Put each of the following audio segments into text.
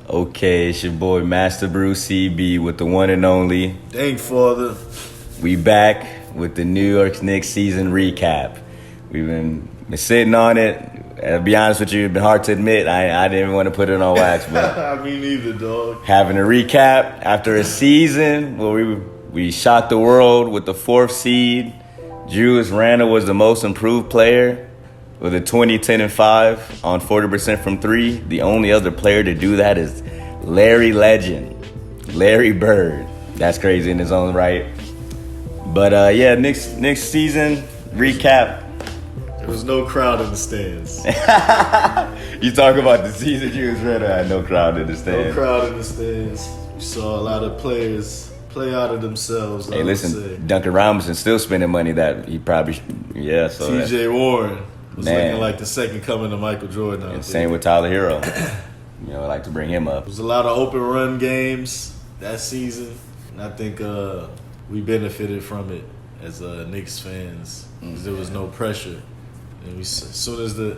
Okay, it's your boy Master Bruce CB with the one and only DankFather. We back with the New York Knicks season recap. We've been sitting on it. To be honest with you, it's been hard to admit. I didn't even want to put it on wax, but I mean, neither, dog. Having a recap after a season where we shocked the world with the 4th seed. Julius Randle was the most improved player with a 20, 10, and 5 on 40% from 3. The only other player to do that is Larry Bird. That's crazy in his own right. But Knicks season recap. There was no crowd in the stands. You talk about the season Julius Randle had no crowd in the stands. No crowd in the stands. We saw a lot of players play out of themselves. Hey, listen, Duncan Robinson still spending money that he probably T.J. Warren was looking like the second coming of Michael Jordan. And same with Tyler Hero. I like to bring him up. There was a lot of open run games that season, and I think we benefited from it as Knicks fans because there was no pressure. And as soon as the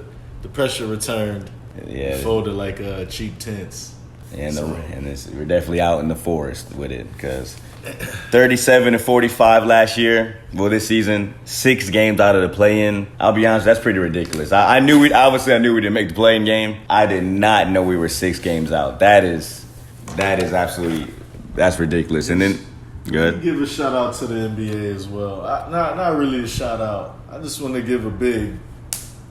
pressure returned, we folded like cheap tents. And we're definitely out in the forest with it because 37-45 last year. Well, this season, 6 games out of the play-in. I'll be honest, that's pretty ridiculous. I knew we didn't make the play-in game. I did not know we were 6 games out. That's ridiculous. And then, good. Give a shout out to the NBA as well. Not really a shout out. I just want to give a big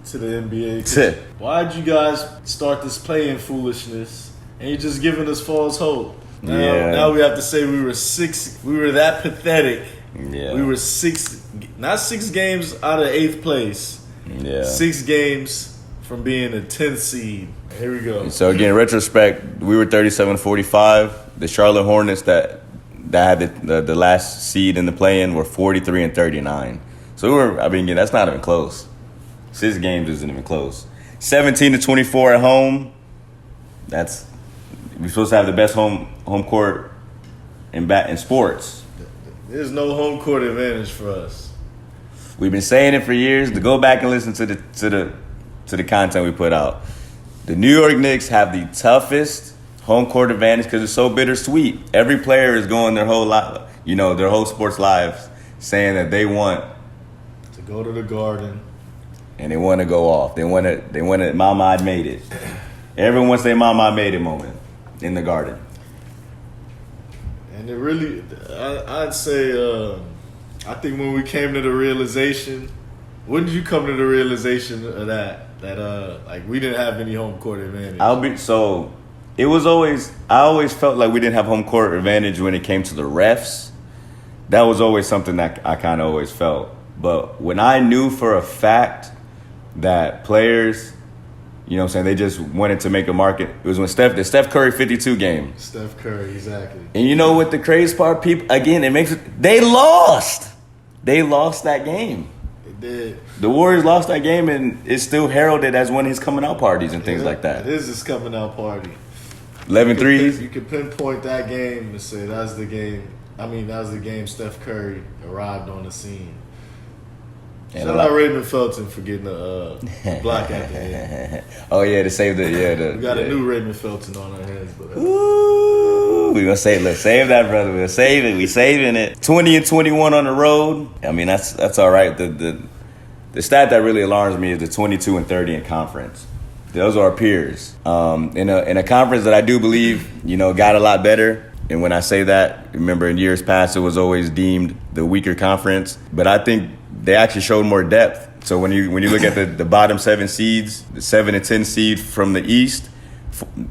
to the NBA. Why'd you guys start this play-in foolishness? And you're just giving us false hope. Now we have to say we were 6. We were that pathetic. Yeah. We were 6, not 6 games out of 8th place. Yeah. 6 games from being a 10th seed. Here we go. So again, in retrospect, we were 37-45. The Charlotte Hornets that had the last seed in the play-in were 43-39. So that's not even close. 6 games isn't even close. 17-24 at home. We're supposed to have the best home court in sports. There's no home court advantage for us. We've been saying it for years. To go back and listen to the content we put out. The New York Knicks have the toughest home court advantage because it's so bittersweet. Every player is going their whole life, their whole sports lives, saying that they want to go to the Garden, and they want to go off. They want to. Mama, I made it. Everyone wants their Mama, I made it moment in the Garden. And it really, I'd say, I think when we came to the realization, when did you come to the realization of that we didn't have any home court advantage? I always felt like we didn't have home court advantage when it came to the refs. That was always something that I kind of always felt. But when I knew for a fact that players, they just wanted to make a market. It was when the Steph Curry 52 game. Steph Curry, exactly. And you know what the crazy part, people, again, they lost. They lost that game. They did. The Warriors lost that game, and it's still heralded as one of his coming out parties and things like that. It is his coming out party. 11 threes. You could pinpoint that game and say that's the game. That was the game Steph Curry arrived on the scene. Shout out Raymond Felton for getting a block at the end. Oh yeah, to save the we got a new Raymond Felton on our hands, but we're gonna save that, brother. We're save it. We saving it. 20-21 on the road. That's all right. The stat that really alarms me is the 22-30 in conference. Those are our peers. In a conference that I do believe got a lot better. And when I say that, remember in years past it was always deemed the weaker conference, but I think they actually showed more depth. So when you look at the bottom 7 seeds, the 7 and 10 seed from the East,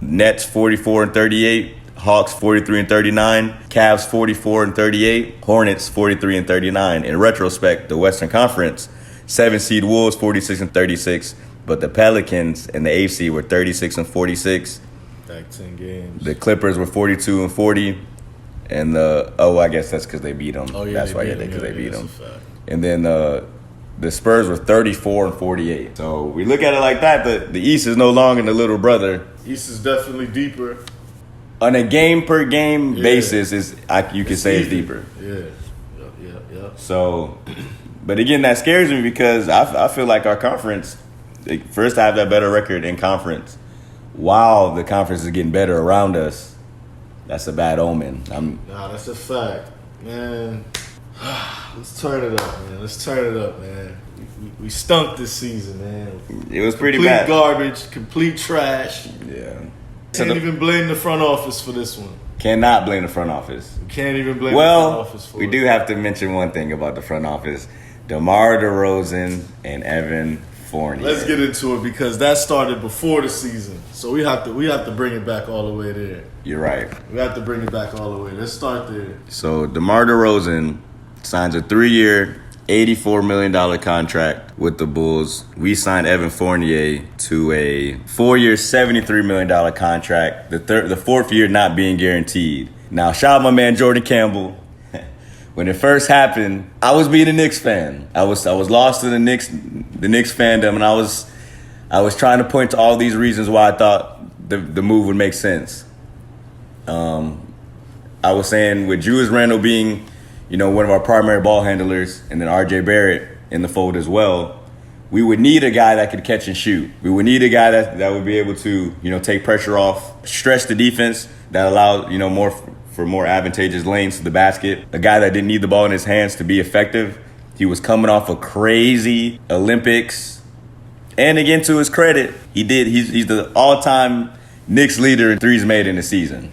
Nets 44-38, Hawks 43-39, Cavs 44-38, Hornets 43-39. In retrospect, the Western Conference, 7 seed Wolves 46-36, but the Pelicans and the 8 seed were 36-46. Back 10 games. The Clippers were 42-40, and I guess that's because they beat them. Oh yeah, that's why because they beat them. And then the Spurs were 34-48. So we look at it like that. The East is no longer the little brother. East is definitely deeper. On a game per game basis, you can say it's deeper. Yeah. So, but again, that scares me because I feel like our conference, for us to have that better record in conference, while the conference is getting better around us, that's a bad omen. Nah, that's a fact, man. Let's turn it up, man. Let's turn it up, man. We stunk this season, man. It was pretty complete bad. Garbage, complete trash. Yeah. Can't even blame the front office for this one. Cannot blame the front office. We can't even blame the front office for it. We do have to mention one thing about the front office. DeMar DeRozan and Evan Fournier. Let's get into it because that started before the season. So we have to bring it back all the way there. You're right. We have to bring it back all the way. Let's start there. So DeMar DeRozan signs a 3-year, $84 million contract with the Bulls. We signed Evan Fournier to a 4-year, $73 million contract, the fourth year not being guaranteed. Now, shout out my man Jordan Campbell. When it first happened, I was being a Knicks fan. I was lost in the Knicks fandom, and I was trying to point to all these reasons why I thought the move would make sense. I was saying with Julius Randle being, one of our primary ball handlers, and then RJ Barrett in the fold as well, we would need a guy that could catch and shoot. We would need a guy that would be able to, take pressure off, stretch the defense, that allowed, more advantageous lanes to the basket. A guy that didn't need the ball in his hands to be effective. He was coming off a crazy Olympics. And again, to his credit, he's the all-time Knicks leader in threes made in the season.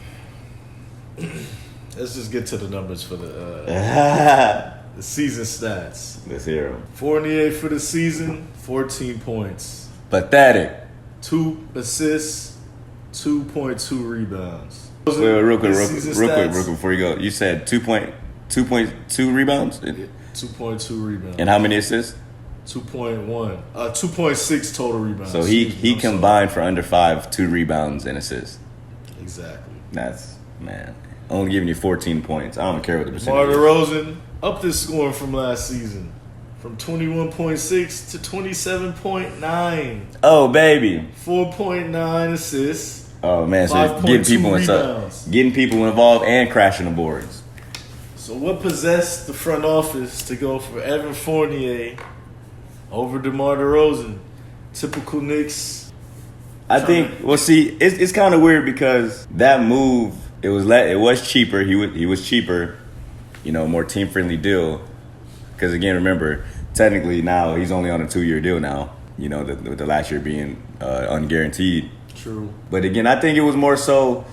Let's just get to the numbers for the season stats. Let's hear him. Fournier for the season, 14 points. Pathetic. 2 assists, 2.2 rebounds. Wait, real quick, before you go. You said 2.2 rebounds? 2.2 rebounds. And how many assists? 2.1. 2.6 total rebounds. So he combined for under 2 rebounds and assists. Exactly. That's, man, only giving you 14 points. I don't care what the percentage DeMar is. DeRozan upped his scoring from last season. From 21.6 to 27.9. Oh, baby. 4.9 assists. Oh, man, so getting people involved and crashing the boards. So what possessed the front office to go for Evan Fournier over DeMar DeRozan? Typical Knicks. I think, it's kind of weird because that move, it was cheaper. He was cheaper, more team-friendly deal. Because, again, remember, technically now he's only on a 2-year deal now, with the last year being unguaranteed. True. But again, I think it was more so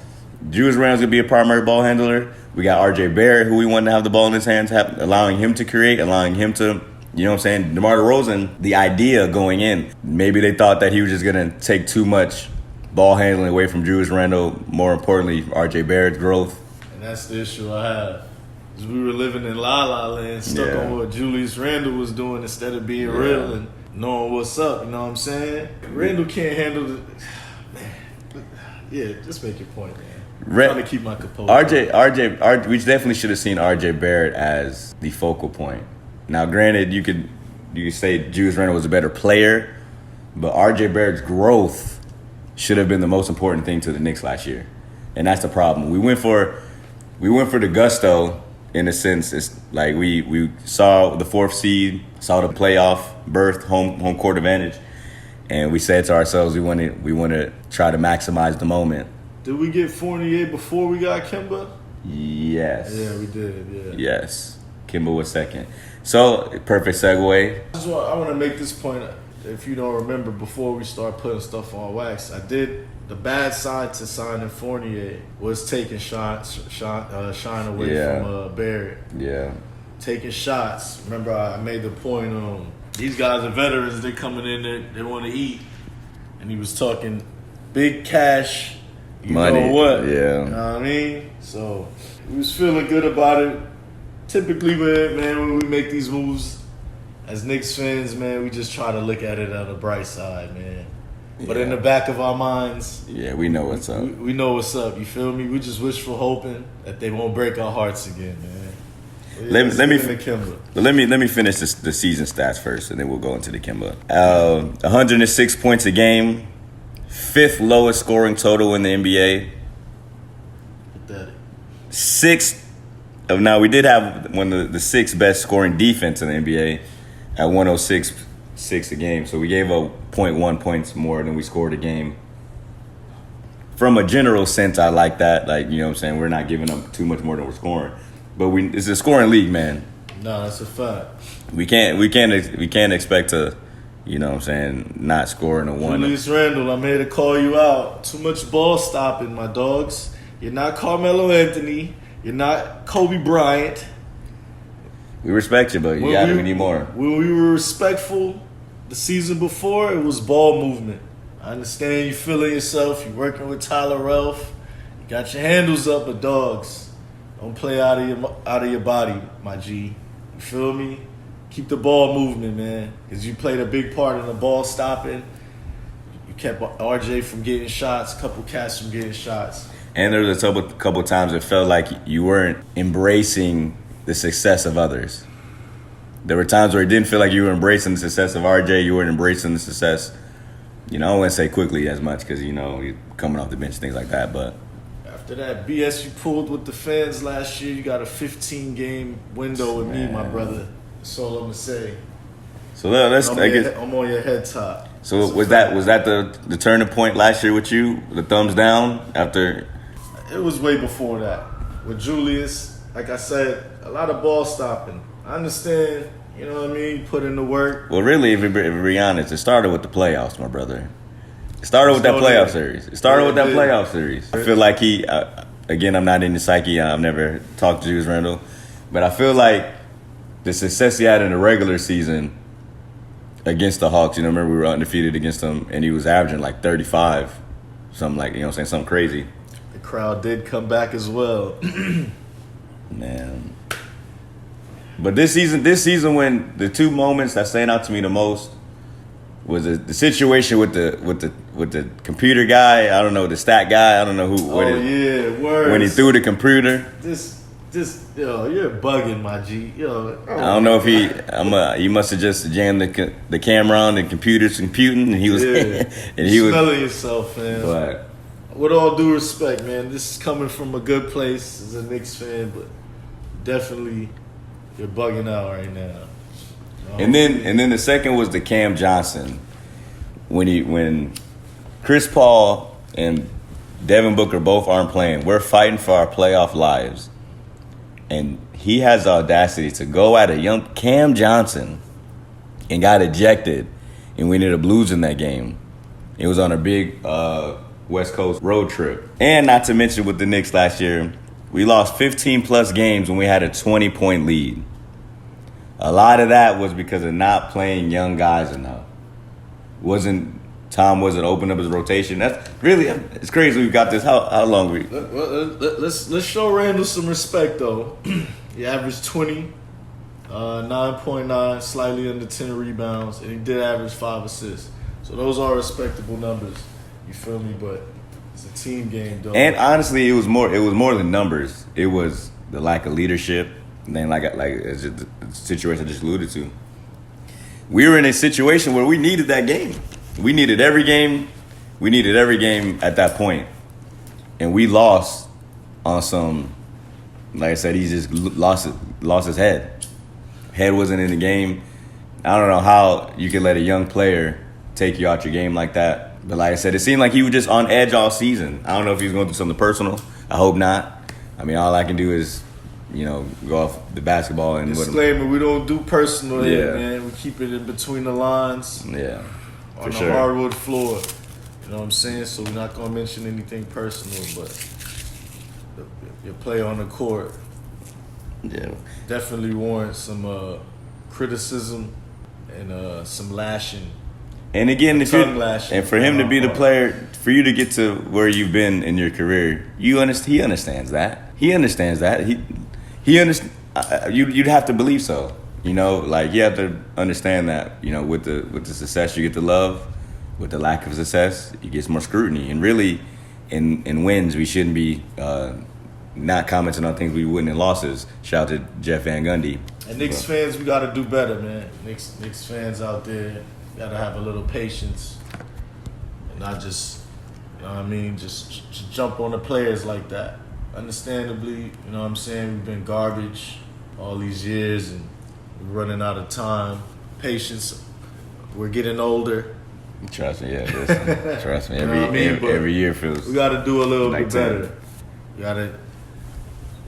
Julius Randle's going to be a primary ball handler. We got RJ Barrett, who we wanted to have the ball in his hands, allowing him to create, allowing him to, DeMar DeRozan, the idea going in, maybe they thought that he was just going to take too much ball handling away from Julius Randle, more importantly, RJ Barrett's growth. And that's the issue I have. Because we were living in La Land, stuck on what Julius Randle was doing instead of being real and knowing what's up, you know what I'm saying? Randle can't handle the... Yeah, just make your point, man. I'm trying to keep my composure. We definitely should have seen RJ Barrett as the focal point. Now, granted, you could say Julius Randle was a better player, but RJ Barrett's growth should have been the most important thing to the Knicks last year, and that's the problem. We went for the gusto in a sense. It's like we saw the 4th seed, saw the playoff berth, home court advantage. And we said to ourselves, we want to try to maximize the moment. Did we get Fournier before we got Kimber? Yes. Yeah, we did. Yeah. Yes. Kimber was second. So perfect segue. I want to make this point. If you don't remember, before we start putting stuff on wax, I did the bad side to signing Fournier was taking shine away from Barrett. Yeah. Taking shots. Remember, I made the point these guys are veterans. They're coming in there. They want to eat. And he was talking big cash. Money. Know what? Yeah. You know what I mean? So he was feeling good about it. Typically, man, when we make these moves as Knicks fans, man, we just try to look at it on the bright side, man. But in the back of our minds, we know what's up. We know what's up. You feel me? We just wishful hoping that they won't break our hearts again, man. Let me finish the season stats first, and then we'll go into the Kimber. 106 points a game, 5th lowest scoring total in the NBA. Pathetic. 6th. Now we did have one of the 6th best scoring defense in the NBA at 106.6 a game. So we gave up 0.1 points more than we scored a game. from a general sense, I like that. Like, you know what I'm saying? We're not giving up too much more than we're scoring. But it's a scoring league, man. No, that's a fact. We can't expect to, you know what I'm saying, not score in a one. Julius Randle, I'm here to call you out. Too much ball stopping, my dogs. You're not Carmelo Anthony. You're not Kobe Bryant. We respect you, but we need more. When we were respectful the season before, it was ball movement. I understand you feeling yourself. You're working with Tyler Ralph. You got your handles up, but dogs, don't play out of your body, my G. You feel me? Keep the ball movement, man, because you played a big part in the ball stopping. You kept RJ from getting shots, a couple cats from getting shots. And there was a couple times it felt like you weren't embracing the success of others. There were times where it didn't feel like you were embracing the success of RJ. You weren't embracing the success, I wouldn't say quickly as much because, he's coming off the bench, things like that. But after that BS you pulled with the fans last year, you got a 15-game window with me, my brother. That's all I'm going to say. So I'm on your head top. So was that the turning point last year with you? The thumbs down after? It was way before that. With Julius, like I said, a lot of ball stopping. I understand, you know what I mean? Put in the work. Well, really, if we're be honest, it started with the playoffs, my brother. It started with that playoff series. I feel like again, I'm not in the psyche. I've never talked to Julius Randle. But I feel like the success he had in the regular season against the Hawks, remember we were undefeated against them, and he was averaging like 35, something like, something crazy. The crowd did come back as well. Man. But this season when the two moments that stand out to me the most was the situation with the computer guy. I don't know, the stat guy. I don't know who. Words. When he threw the computer. You're bugging, my G. I don't know if he must have just jammed the camera on, the computer's computing, and he was smelling yourself, man. But with all due respect, man, this is coming from a good place as a Knicks fan, but definitely you're bugging out right now. And then the second was the Cam Johnson when Chris Paul and Devin Booker both aren't playing. We're fighting for our playoff lives. And he has the audacity to go at a young Cam Johnson and got ejected, and we ended up losing that game. It was on a big West Coast road trip. And not to mention with the Knicks last year, we lost 15-plus games when we had a 20-point lead. A lot of that was because of not playing young guys enough. Tom wasn't opening up his rotation. That's really, it's crazy we've got this. How long we? Let's show Randle some respect though. He averaged 20, 9.9, slightly under 10 rebounds, and he did average 5 assists. So those are respectable numbers. You feel me? But it's a team game, though. And honestly, it was more than numbers. It was the lack of leadership. And then like it's just the situation I just alluded to. We were in a situation where we needed that game. We needed every game. We needed every game at that point. And we lost on some, like I said, he just lost his head. Head wasn't in the game. I don't know how you could let a young player take you out your game like that. But like I said, it seemed like he was just on edge all season. I don't know if he was going through something personal. I hope not. I mean, all I can do is, go off the basketball and disclaimer: we don't do personal here, man. We keep it in between the lines. Yeah, on the hardwood floor. You know what I'm saying? So we're not gonna mention anything personal, but your play on the court, definitely warrants some criticism and some lashing. And again, for him to be the player, for you to get to where you've been in your career, he understands that. He understands that. He understands. You'd have to believe so. You have to understand that. With the success, you get the love. With the lack of success, you get more scrutiny. And really, in wins, we shouldn't be not commenting on things we wouldn't in losses. Shout out to Jeff Van Gundy. And Knicks fans, we got to do better, man. Knicks fans out there, got to have a little patience and not just, just jump on the players like that. Understandably, we've been garbage all these years and we're running out of time. Patience, we're getting older. Trust me, yeah. Listen, trust me. You know what I mean? Every year feels. We got to do a little like bit better. We got to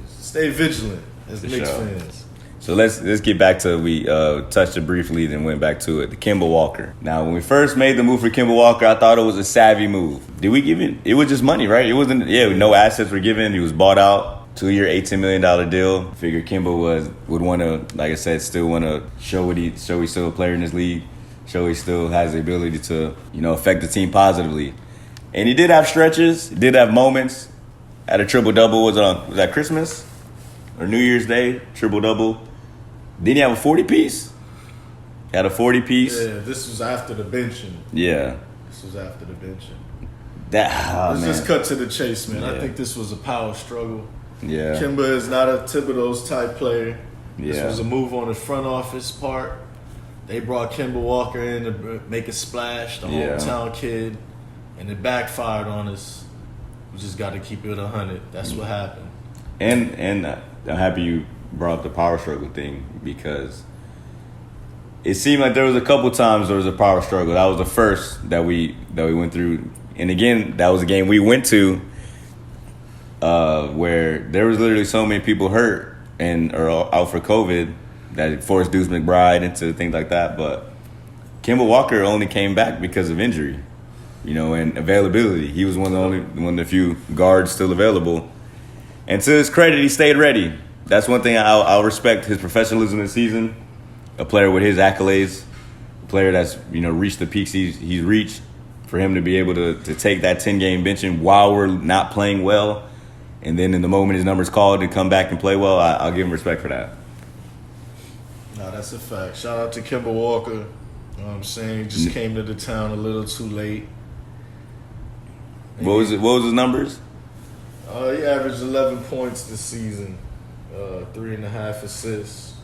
stay vigilant as Knicks fans. So let's get back to we touched it briefly, then went back to it. The Kimber Walker. Now, when we first made the move for Kimber Walker, I thought it was a savvy move. Did we give it? It was just money, right? It wasn't. Yeah, no assets were given. He was bought out, 2-year, $18 million deal. Figured Kimber would want to, like I said, still want to show he's still a player in this league. Show he still has the ability to affect the team positively. And he did have stretches. He did have moments. Had a triple double. Was that Christmas or New Year's Day? Triple double. Didn't he have a 40-piece? Had a 40-piece. Yeah, this was after the benching. Yeah. This was after the benching. Let's just cut to the chase, man. Yeah. I think this was a power struggle. Yeah. Kimber is not a Thibodeau's type player. Yeah. This was a move on the front office part. They brought Kimber Walker in to make a splash, the hometown kid, and it backfired on us. We just got to keep it 100. That's what happened. And I'm happy you brought up the power struggle thing, because it seemed like there was a couple times there was a power struggle. That was the first that we went through, and again, that was a game we went to where there was literally so many people hurt or out for COVID that it forced Deuce McBride into things like that. But Kimber Walker only came back because of injury, and availability. He was one of the few guards still available, and to his credit, he stayed ready. That's one thing I'll respect, his professionalism this season. A player with his accolades, a player that's reached the peaks he's reached, for him to be able to take that 10-game benching while we're not playing well, and then in the moment his number's called to come back and play well, I'll give him respect for that. No, that's a fact. Shout out to Kimber Walker. You know what I'm saying? Just came to the town a little too late. What was his numbers? He averaged 11 points this season. 3.5 assists,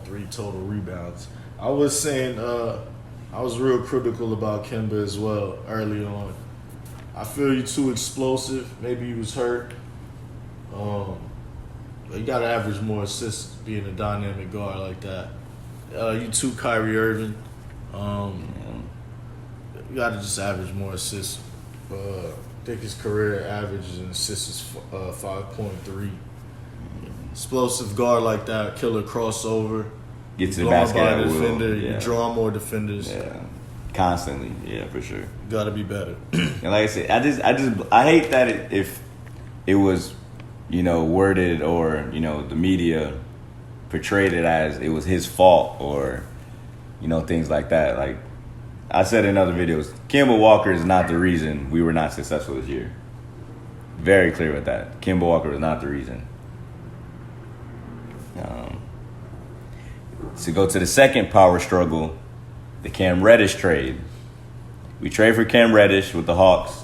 3 total rebounds. I was saying I was real critical about Kimber as well early on. I feel you too explosive. Maybe he was hurt. You got to average more assists being a dynamic guard like that. You too, Kyrie Irving. You got to just average more assists. I think his career averages in assists is 5.3. Explosive guard like that, killer crossover. Get to the basket at will. Defender, you draw more defenders. Yeah, constantly. Yeah, for sure. Got to be better. And like I said, I hate that if it was, worded or the media portrayed it as it was his fault or, things like that. Like I said in other videos, Kimber Walker is not the reason we were not successful this year. Very clear with that. Kimber Walker is not the reason. To go to the second power struggle, the Cam Reddish trade. We trade for Cam Reddish with the Hawks.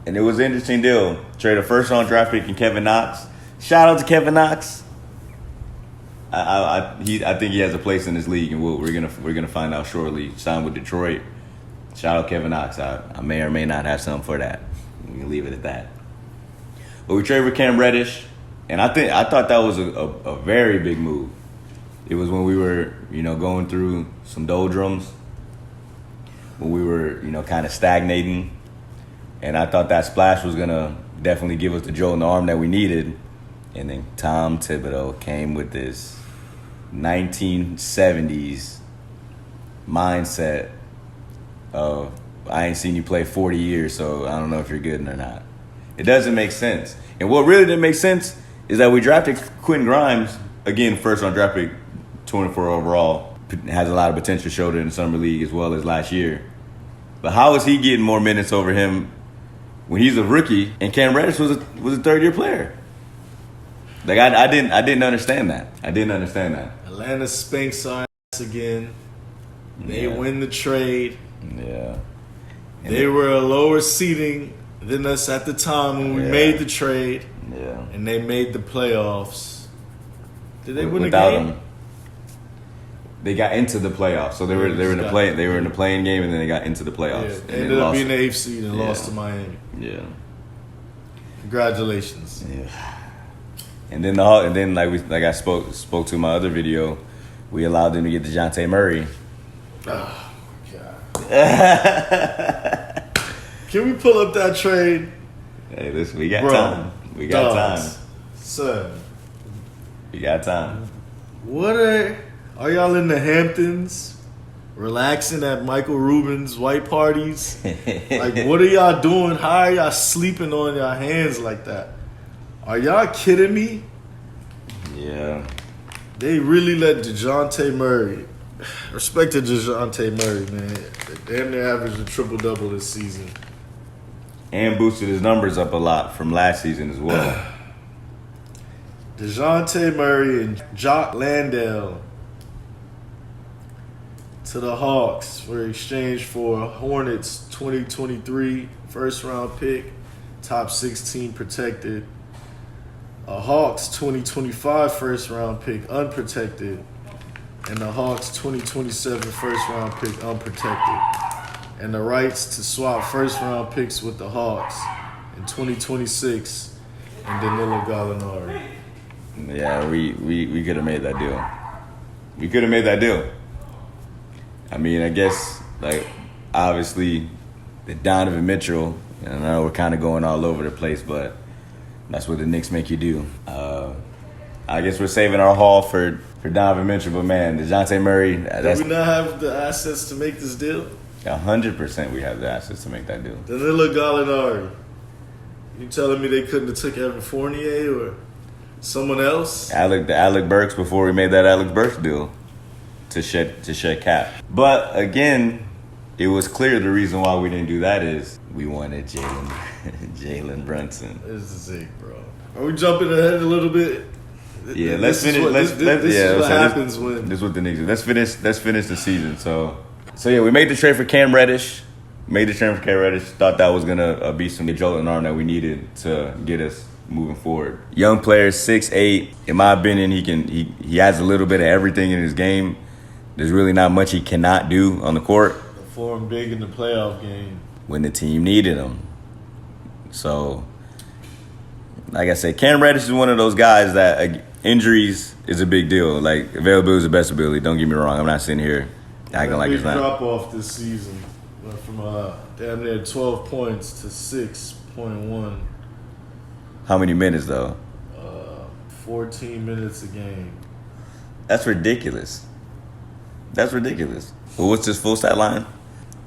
And it was an interesting deal. Trade a first-round draft pick and Kevin Knox. Shout out to Kevin Knox. I think he has a place in this league, and we're gonna find out shortly. Signed with Detroit. Shout out Kevin Knox. I may or may not have something for that. We can leave it at that. But we traded for Cam Reddish, and I thought that was a very big move. It was when we were going through some doldrums, when we were kind of stagnating, and I thought that splash was gonna definitely give us the jolt in the arm that we needed. And then Tom Thibodeau came with this 1970s mindset of, I ain't seen you play 40 years, so I don't know if you're good or not. It doesn't make sense. And what really didn't make sense is that we drafted Quinn Grimes, again, first round draft pick, 24 overall, has a lot of potential, showed it in the summer league as well as last year. But how is he getting more minutes over him when he's a rookie and Cam Reddish was a third-year player? Like I didn't understand that. Atlanta spanks our ass again. They win the trade. Yeah. They were a lower seeding than us at the time when we made the trade. Yeah. And they made the playoffs. Did they win Without a game? Him, they got into the playoffs. So they were in the playing game, and then they got into the playoffs. Yeah, they ended up being the 8th seed and lost to Miami. Yeah. Congratulations. Yeah. And then like I spoke to my other video, we allowed them to get DeJounte Murray. Oh, God. Can we pull up that trade? Hey, listen, we got time. We got time. Son. We got time. What are y'all in the Hamptons? Relaxing at Michael Rubin's white parties? Like, what are y'all doing? How are y'all sleeping on your hands like that? Are y'all kidding me? Yeah. They really let DeJounte Murray. Respect to DeJounte Murray, man. Damn near averaged a triple-double this season. And boosted his numbers up a lot from last season as well. DeJounte Murray and Jock Landale to the Hawks were exchanged for Hornets 2023 first-round pick, top 16 protected. A Hawks 2025 first-round pick, unprotected. And the Hawks 2027 first-round pick, unprotected. And the rights to swap first-round picks with the Hawks in 2026 and Danilo Gallinari. Yeah, we could have made that deal. We could have made that deal. I mean, I guess, like, obviously, the Donovan Mitchell, I know we're kind of going all over the place, but that's what the Knicks make you do. I guess we're saving our haul for Donovan Mitchell, but, man, DeJounte Murray. Do we not have the assets to make this deal? 100% we have the assets to make that deal. Danilo Gallinari. You telling me they couldn't have took Evan Fournier or someone else? Alec Burks before we made that Alec Burks deal to shed cap. But again, it was clear the reason why we didn't do that is we wanted Jalen Brunson. This is it, bro. Are we jumping ahead a little bit? Yeah, let's finish. This is what happens when this is what the Knicks do. Let's finish the season. So yeah, we made the trade for Cam Reddish. Thought that was gonna be some jolt in arm that we needed to get us moving forward. Young player, 6'8". In my opinion, he has a little bit of everything in his game. There's really not much he cannot do on the court. Performed big in the playoff game when the team needed him. So, like I said, Cam Reddish is one of those guys that injuries is a big deal. Like, availability is the best ability. Don't get me wrong. I'm not sitting here acting like it's not. Drop off this season. Went from damn near 12 points to 6.1. How many minutes, though? 14 minutes a game. That's ridiculous. Well, what's his full stat line?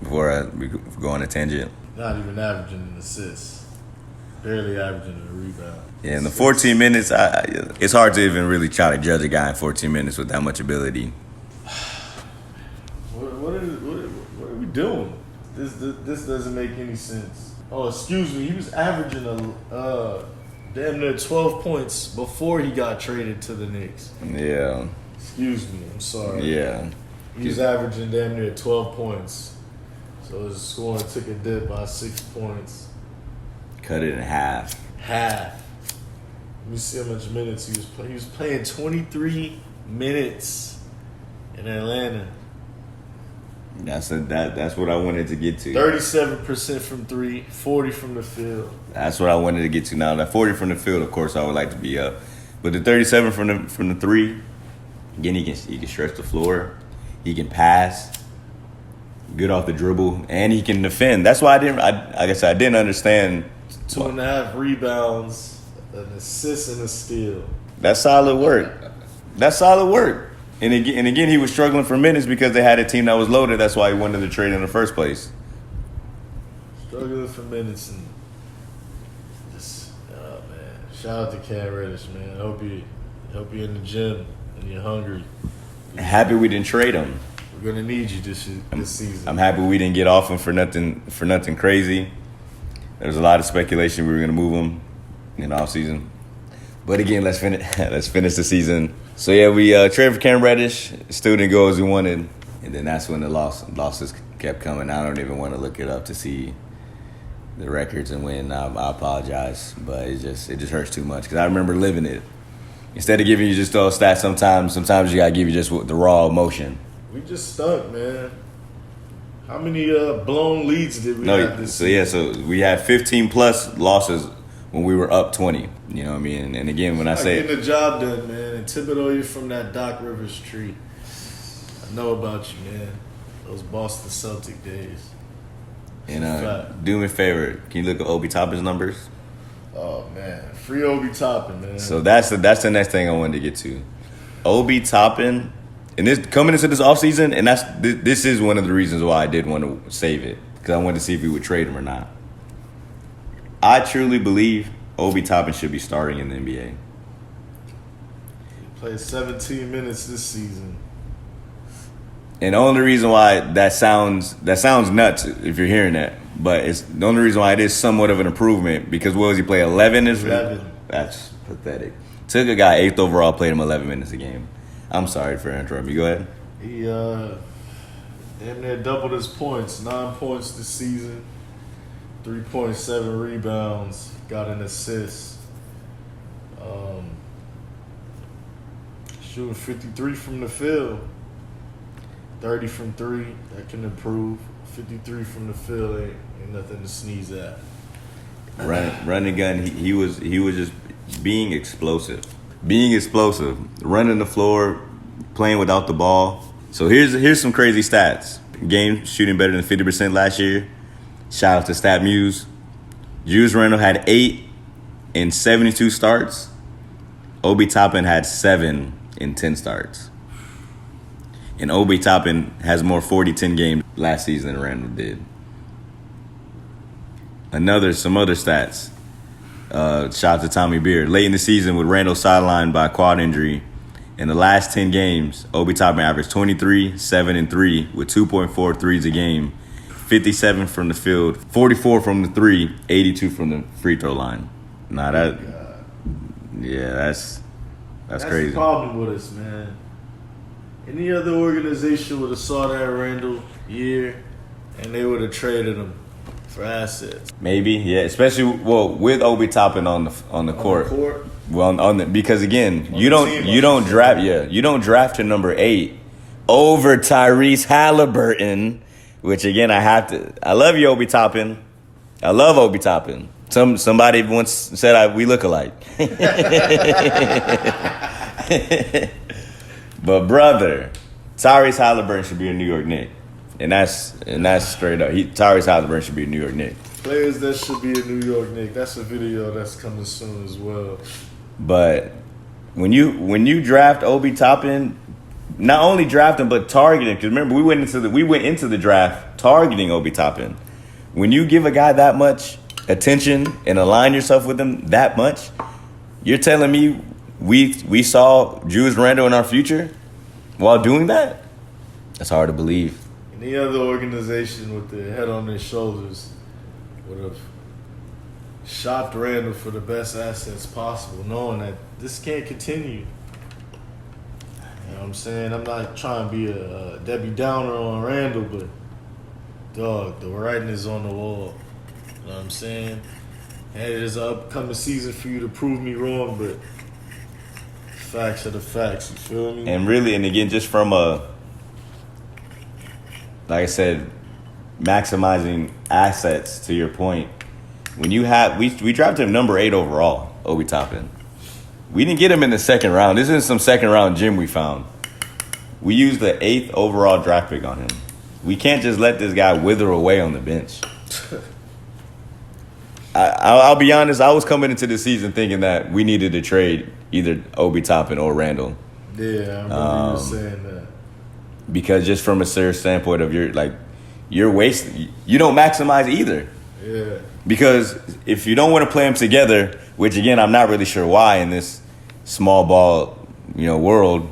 Before we go on a tangent. Not even averaging an assist. Barely averaging a rebound. Yeah, in the 14 minutes, it's hard to even really try to judge a guy in 14 minutes with that much ability. What are we doing? This doesn't make any sense. Oh, excuse me. He was averaging damn near 12 points before he got traded to the Knicks. Yeah. Excuse me. I'm sorry. Yeah. He was averaging damn near 12 points. So his scoring took a dip by 6 points. Cut it in half. Let me see how much minutes he was playing. He was playing 23 minutes in Atlanta. That's what I wanted to get to. 37% from three, 40 from the field. That's what I wanted to get to. Now that 40 from the field, of course, I would like to be up, but the 37 from the three, again, he can stretch the floor, he can pass, good off the dribble, and he can defend. That's why I didn't understand. 2.5 rebounds, an assist, and a steal. That's solid work. And again, he was struggling for minutes because they had a team that was loaded. That's why he wanted to trade in the first place. Struggling for minutes and just, oh man. Shout out to Cam Reddish, man. I hope you're in the gym and you're hungry. Happy we didn't trade him. We're gonna need you this season. I'm happy we didn't get off him for nothing crazy. There was a lot of speculation we were gonna move him in the offseason. But again, let's finish the season. So yeah, we traded for Cam Reddish. Still didn't go as we wanted, and then that's when the losses kept coming. I don't even want to look it up to see the records and when. I apologize, but it just hurts too much because I remember living it. Instead of giving you just those stats, sometimes you gotta give you just the raw emotion. We just stunk, man. How many blown leads did we have this season? So we had 15 plus losses when we were up 20. You know what I mean? And again, when I say getting the job done, man, and Thibodeau, you from that Doc Rivers tree. I know about you, man. Those Boston Celtic days. And do me a favor. Can you look at Obi Toppin's numbers? Oh man, free Obi Toppin, man. So that's the next thing I wanted to get to. Obi Toppin, and this coming into this offseason, and this is one of the reasons why I did want to save it, because I wanted to see if we would trade him or not. I truly believe Obi Toppin should be starting in the NBA. He played 17 minutes this season. And the only reason why that sounds nuts if you're hearing that, but it's the only reason why it is somewhat of an improvement, because what was he play 11 this week? 11. That's pathetic. Took a guy 8th overall, played him 11 minutes a game. I'm sorry for interrupting you. Go ahead. He damn near doubled his points. 9 points this season. 3.7 rebounds. Got an assist. Shooting 53 from the field. 30 from 3. That can improve. 53 from the field ain't nothing to sneeze at. Running gun. He was just being explosive. Running the floor, playing without the ball. So here's some crazy stats. Game shooting better than 50% last year. Shout out to StatMuse. Julius Randle had 8 in 72 starts. Obi Toppin had 7 in 10 starts. And Obi Toppin has more 40-10 games last season than Randle did. Some other stats. Shout out to Tommy Beard. Late in the season, with Randle sidelined by quad injury, in the last 10 games, Obi Toppin averaged 23, 7, and 3 with 2.4 threes a game, 57 from the field, 44 from the 3, 82 from the free throw line. That's crazy. The problem with us, man. Any other organization would have saw that Randle year, and they would have traded him for assets. Maybe, yeah. Especially with Obi Toppin on the court. Well, because again, you don't draft to number 8 over Tyrese Halliburton, which again I love you, Obi Toppin. I love Obi Toppin. Somebody once said we look alike. But brother, Tyrese Halliburton should be a New York Knick. And that's straight up. Tyrese Halliburton should be a New York Knick. Players that should be a New York Knick. That's a video that's coming soon as well. But when you draft Obi Toppin, not only draft him but target him, because remember we went into the draft targeting Obi Toppin. When you give a guy that much attention and align yourself with him that much, you're telling me we saw Julius Randle in our future while doing that? That's hard to believe. Any other organization with their head on their shoulders would have shopped Randle for the best assets possible, knowing that this can't continue. You know what I'm saying? I'm not trying to be a Debbie Downer on Randle, but dog, the writing is on the wall. You know what I'm saying? And it is an upcoming season for you to prove me wrong, but facts are the facts. You feel me? And really, and again, just from like I said, maximizing assets, to your point. When you have, we drafted him number 8 overall, Obi Toppin. We didn't get him in the second round. This isn't some second round gem we found. We used the 8th overall draft pick on him. We can't just let this guy wither away on the bench. I'll be honest, I was coming into the season thinking that we needed to trade either Obi Toppin or Randle. Yeah, I remember you saying that. Because just from a serious standpoint of you're wasting, you don't maximize either. Yeah. Because if you don't want to play them together, which again I'm not really sure why in this small ball, world,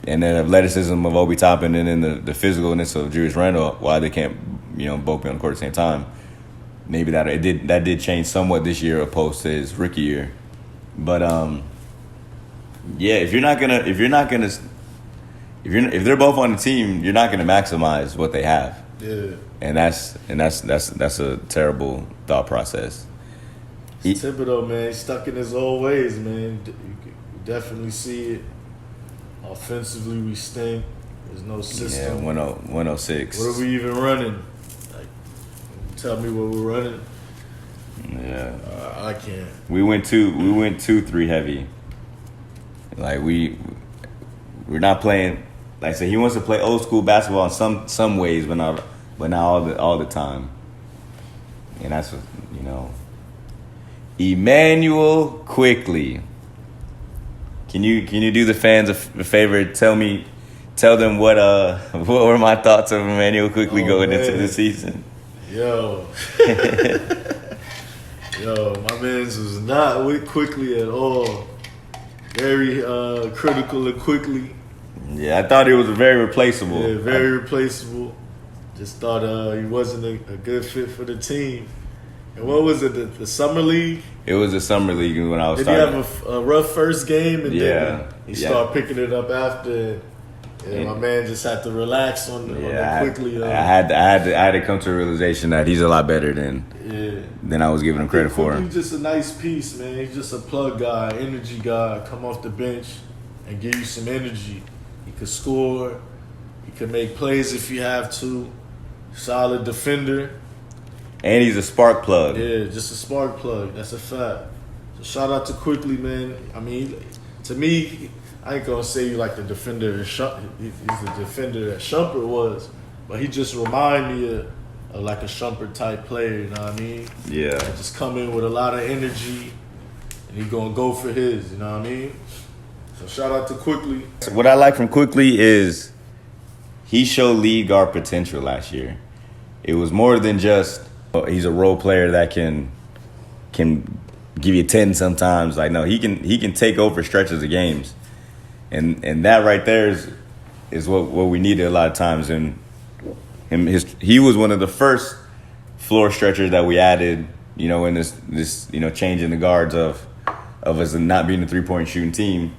and then athleticism of Obi Toppin and then the physicalness of Julius Randle, why they can't both be on the court at the same time. Maybe that did change somewhat this year opposed to his rookie year. But yeah, if they're both on the team, you're not gonna maximize what they have. Yeah. And that's a terrible thought process. Thibodeau, man, he's stuck in his old ways, man. You can definitely see it. Offensively, we stink. There's no system. Yeah, 106. What are we even running? Like, tell me what we're running. Yeah, I can't. We went 2-3 heavy. Like we're not playing. like I said, he wants to play old school basketball in some ways, but not all the time. And that's what, you know. Emmanuel Quickley. Can you do the fans a favor? Tell them what were my thoughts of Emmanuel Quickley going into the season. Yo, my man's was not with Quickley at all. Very critical of Quickley. Yeah, I thought he was very replaceable. Yeah, very replaceable. Just thought he wasn't a good fit for the team. And what was it, the summer league? It was the summer league when I was starting. Did starting. he have a rough first game? And then he started picking it up after. Yeah, my man just had to relax on Quickley. I had to come to a realization that he's a lot better than I was giving him credit for. He's just a nice piece, man. He's just a plug guy, energy guy. Come off the bench and give you some energy. He could score. He could make plays if you have to. Solid defender. And he's a spark plug. Yeah, just a spark plug. That's a fact. So shout out to Quickley, man. I mean, to me, I ain't gonna say like the defender he's the defender that Shumpert was, but he just remind me of like a Shumpert type player. You know what I mean? Yeah. Like just come in with a lot of energy, and he gonna go for his. You know what I mean? So shout out to Quickley. What I like from Quickley is he showed lead guard potential last year. It was more than just he's a role player that can give you 10 sometimes. Like, no, he can take over stretches of games. And that right there is what we needed a lot of times. And he was one of the first floor stretchers that we added, you know, in this you know, change in the guards of us not being a 3-point shooting team,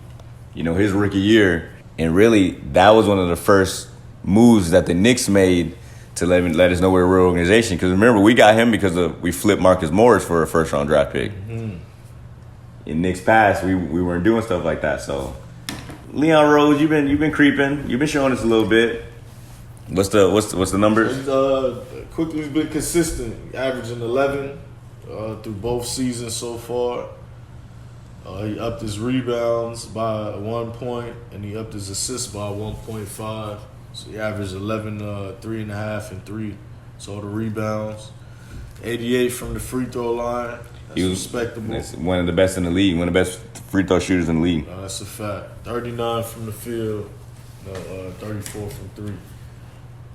you know, his rookie year. And really, that was one of the first moves that the Knicks made to let us know we're a real organization. Because remember, we got him because we flipped Marcus Morris for a first-round draft pick. Mm-hmm. In Knicks past, we weren't doing stuff like that. So, Leon Rose, you've been creeping. You've been showing us a little bit. What's the numbers? Quickley's been consistent, averaging 11 through both seasons so far. He upped his rebounds by 1 point, and he upped his assists by 1.5. So he averaged 11, 3.5, and 3 total rebounds. 88 from the free throw line. That's respectable. That's one of the best in the league. One of the best free throw shooters in the league. That's a fact. 39 from the field, 34 from 3.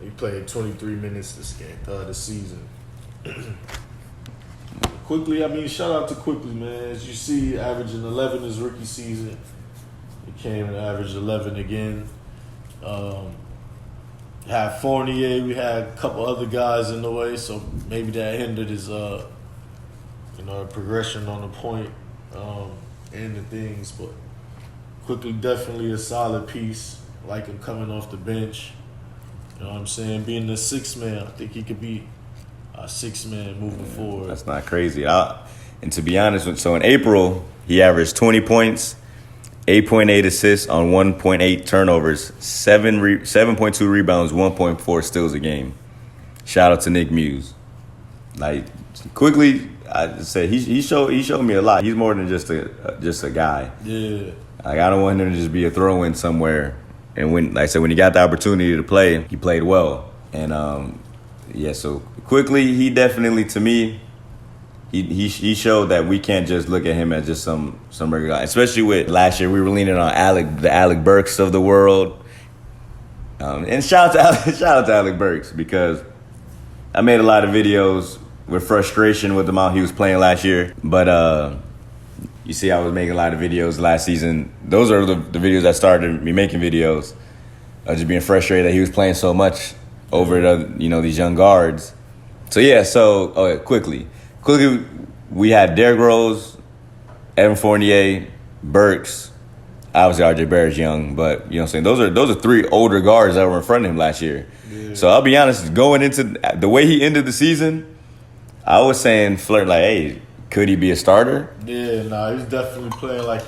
He played 23 minutes this season. Quickley, I mean, shout out to Quickley, man. As you see, averaging 11 his rookie season. He came and averaged 11 again. Had Fournier, we had a couple other guys in the way, so maybe that hindered his, progression on the point and the things. But Quickley definitely a solid piece. Like him coming off the bench. You know what I'm saying? Being the sixth man, I think he could be a sixth man moving forward. That's not crazy. And to be honest, so in April, he averaged 20 points, 8.8 assists on 1.8 turnovers, 7.2 rebounds, 1.4 steals a game. Shout out to Nick Muse. Like, quickly, I say he showed me a lot. He's more than just a guy. Yeah. Like, I don't want him to just be a throw-in somewhere. And when he got the opportunity to play, he played well. And so quickly, he definitely, to me, he showed that we can't just look at him as just some regular guy. Especially with last year, we were leaning on the Alec Burks of the world. And shout out to Alec Burks, because I made a lot of videos with frustration with the amount he was playing last year. But you see, I was making a lot of videos last season. Those are the videos that started me making videos. I was just being frustrated that he was playing so much over these young guards. So yeah, quickly, we had Derrick Rose, Evan Fournier, Burks. Obviously, RJ Barrett's young, but you know what I'm saying, those are three older guards that were in front of him last year. Yeah. So I'll be honest, going into the way he ended the season, I was saying flirt like, hey, could he be a starter? Yeah, he was definitely playing like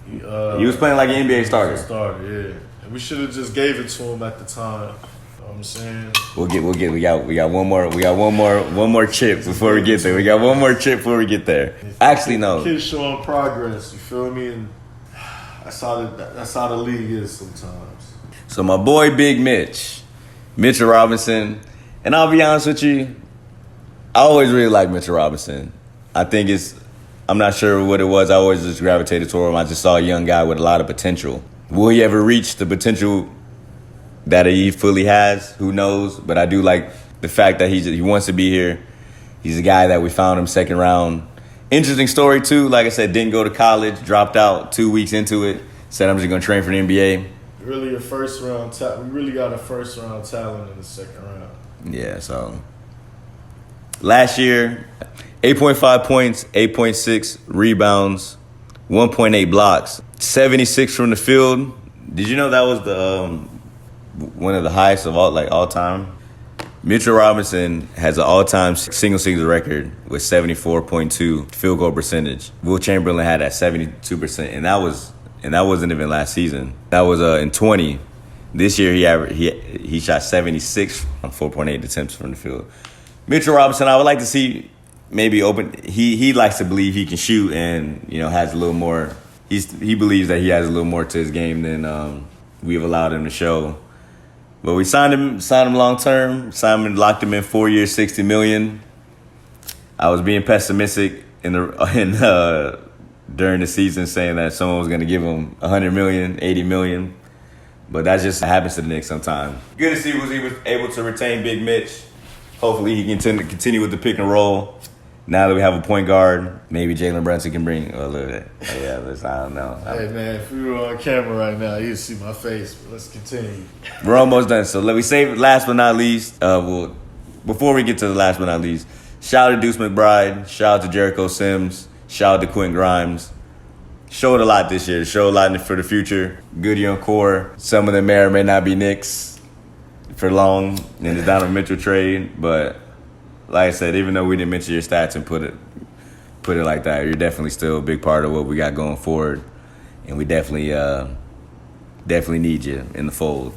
he was playing like an NBA starter. Yeah. And we should have just gave it to him at the time. You know what I'm saying? We got one more chip before we get there. We got one more chip before we get there. Actually, no. Kids showing progress, you feel me? And That's how the league is sometimes. So my boy Big Mitch Robinson, and I'll be honest with you, I always really liked Mitch Robinson. I'm not sure what it was. I always just gravitated toward him. I just saw a young guy with a lot of potential. Will he ever reach the potential that he fully has? Who knows? But I do like the fact that he wants to be here. He's a guy that we found him second round. Interesting story, too. Like I said, didn't go to college, dropped out 2 weeks into it, said I'm just going to train for the NBA. Really a first round talent. We really got a first round talent in the second round. Yeah, so last year, 8.5 points, 8.6 rebounds, 1.8 blocks, 76 from the field. Did you know that was the one of the highest of all time? Mitchell Robinson has an all-time single-season record with 74.2 field goal percentage. Will Chamberlain had at 72%, and that wasn't even last season. That was in 20. This year he shot 76 on 4.8 attempts from the field. Mitchell Robinson, I would like to see maybe open. He likes to believe he can shoot, and has a little more. He believes that he has a little more to his game than we've allowed him to show. But we signed him long term. Simon locked him in 4 years, $60 million. I was being pessimistic during the season, saying that someone was going to give him $100 million, $80 million. But that just happens to the Knicks sometimes. Good to see he was able to retain Big Mitch. Hopefully he can continue with the pick and roll. Now that we have a point guard, maybe Jalen Brunson can bring a little bit. Yeah, I don't know. Hey, man, if we were on camera right now, you'd see my face. But let's continue. We're almost done. So let me save last but not least. Before we get to the last but not least, shout out to Deuce McBride. Shout out to Jericho Sims. Shout out to Quinn Grimes. Showed a lot this year. Showed a lot for the future. Good young core. Some of them may or may not be Knicks for long in the Donovan Mitchell trade, but like I said, even though we didn't mention your stats and put it like that, you're definitely still a big part of what we got going forward, and we definitely need you in the fold.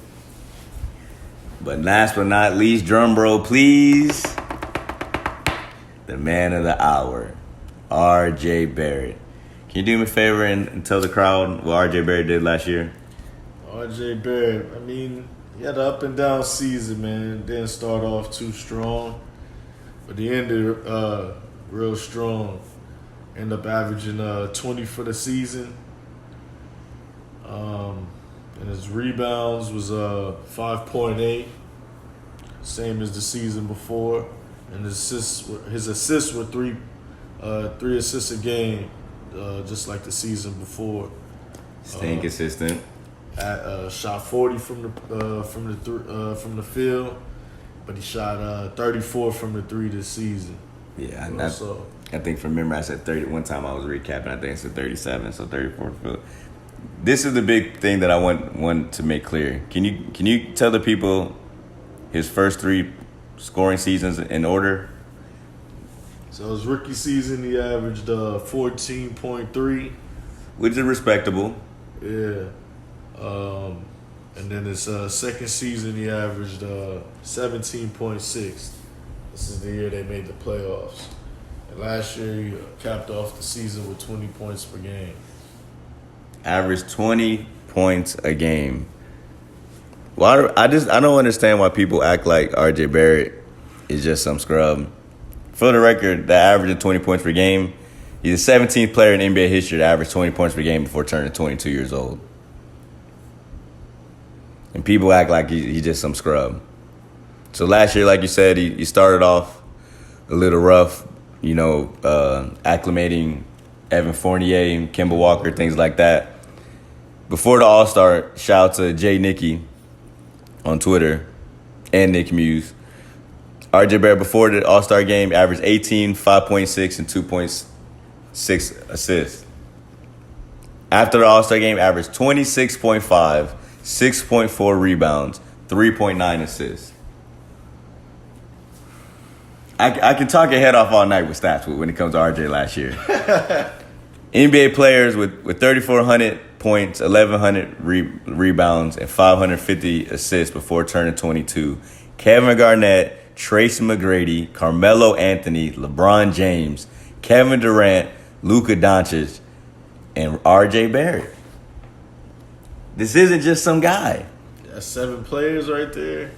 But last but not least, drum roll, please. The man of the hour, R.J. Barrett. Can you do me a favor and tell the crowd what R.J. Barrett did last year? R.J. Barrett, he had an up and down season, man. Didn't start off too strong. But he ended real strong. Ended up averaging 20 for the season. And his rebounds was 5.8, same as the season before. And his assists were three assists a game, just like the season before. Staying consistent. Shot 40 from the field. But he shot 34 from the three this season. Yeah, I think from memory I said 30. One time I was recapping, I think I said 37, so 34. This is the big thing that I want to make clear. Can you tell the people his first three scoring seasons in order? So his rookie season he averaged 14.3, which is respectable. Yeah. And then his second season, he averaged 17.6. This is the year they made the playoffs. And last year, he capped off the season with 20 points per game. Averaged 20 points a game. Well, I don't understand why people act like R.J. Barrett is just some scrub. For the record, that averaging 20 points per game, he's the 17th player in NBA history to average 20 points per game before turning 22 years old. And people act like he's just some scrub. So last year, like you said, he started off a little rough, acclimating Evan Fournier, Kimber Walker, things like that. Before the All-Star, shout out to Jay Nicky on Twitter and Nick Muse. RJ Barrett before the All-Star game averaged 18, 5.6, and 2.6 assists. After the All-Star game, averaged 26.5, 6.4 rebounds, 3.9 assists. I can talk your head off all night with stats when it comes to RJ last year. NBA players with 3,400 points, 1,100 rebounds, and 550 assists before turning 22. Kevin Garnett, Tracy McGrady, Carmelo Anthony, LeBron James, Kevin Durant, Luka Doncic, and RJ Barrett. This isn't just some guy. That's 7 players right there.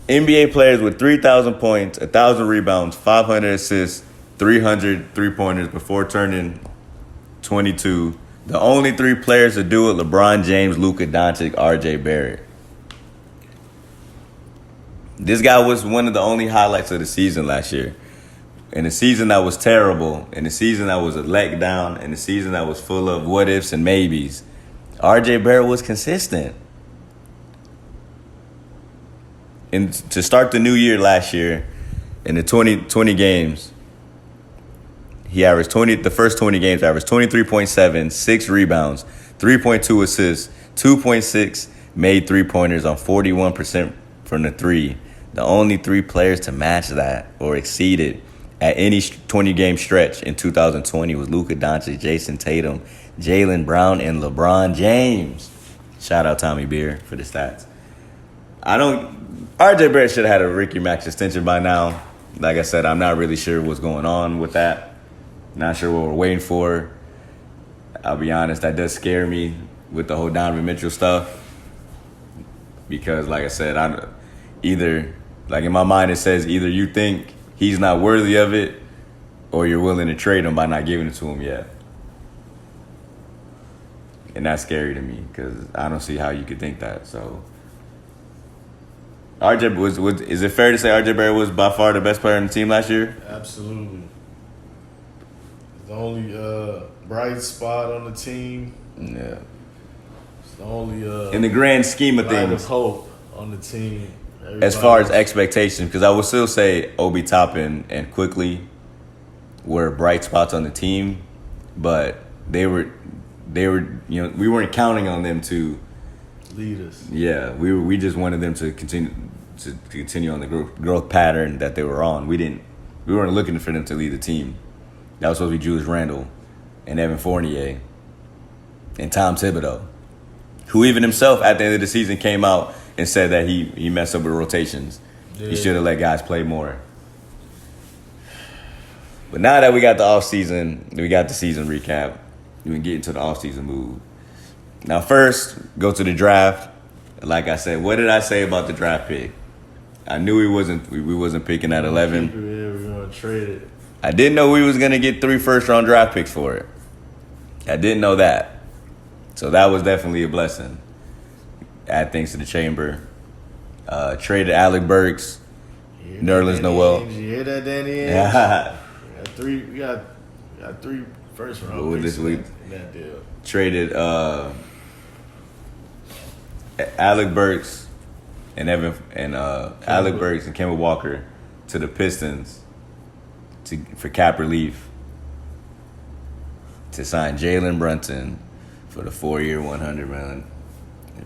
NBA players with 3,000 points, 1,000 rebounds, 500 assists, 300 3-pointers before turning 22. The only 3 players to do it: LeBron James, Luka Doncic, RJ Barrett. This guy was one of the only highlights of the season last year. In a season that was terrible, in a season that was a letdown, in a season that was full of what-ifs and maybes, RJ Barrett was consistent. And to start the new year last year, in the 20 games, he averaged the first 20 games averaged 23.7, 6 rebounds, 3.2 assists, 2.6 made 3-pointers on 41% from the 3. The only 3 players to match that or exceed it at any 20-game stretch in 2020 was Luka Doncic, Jason Tatum, Jalen Brown, and LeBron James. Shout out Tommy Beer for the stats. RJ Barrett should have had a Ricky Max extension by now. Like I said, I'm not really sure what's going on with that. Not sure what we're waiting for. I'll be honest, that does scare me with the whole Donovan Mitchell stuff. Because, like I said, in my mind it says either you think he's not worthy of it or you're willing to trade him by not giving it to him yet. And that's scary to me because I don't see how you could think that. So, is it fair to say RJ Barrett was by far the best player on the team last year? Absolutely. The only bright spot on the team. Yeah. It's the only in the grand scheme of light things. of hope on the team. As far as expectations, because I would still say Obi Toppin and Quickly were bright spots on the team, but they were we weren't counting on them to lead us. Yeah, we just wanted them to continue on the growth pattern that they were on. We weren't looking for them to lead the team. That was supposed to be Julius Randle and Evan Fournier and Tom Thibodeau, who even himself at the end of the season came out and said that he messed up with rotations. Yeah. He should have let guys play more. But now that we got the offseason, we got the season recap, we can get into the offseason move. Now first, go to the draft. Like I said, what did I say about the draft pick? I knew we wasn't picking at 11. We were going to trade it. I didn't know we was going to get 3 first-round draft picks for it. I didn't know that. So that was definitely a blessing. Add things to the chamber. Traded Alec Burks, Nerlens Noel. You hear that, Danny? Yeah. We got 3 first round picks this week. in that deal. Traded Alec Burks and Alec Burks and Kimber Walker to the Pistons for cap relief to sign Jalen Brunson for the 4-year, $100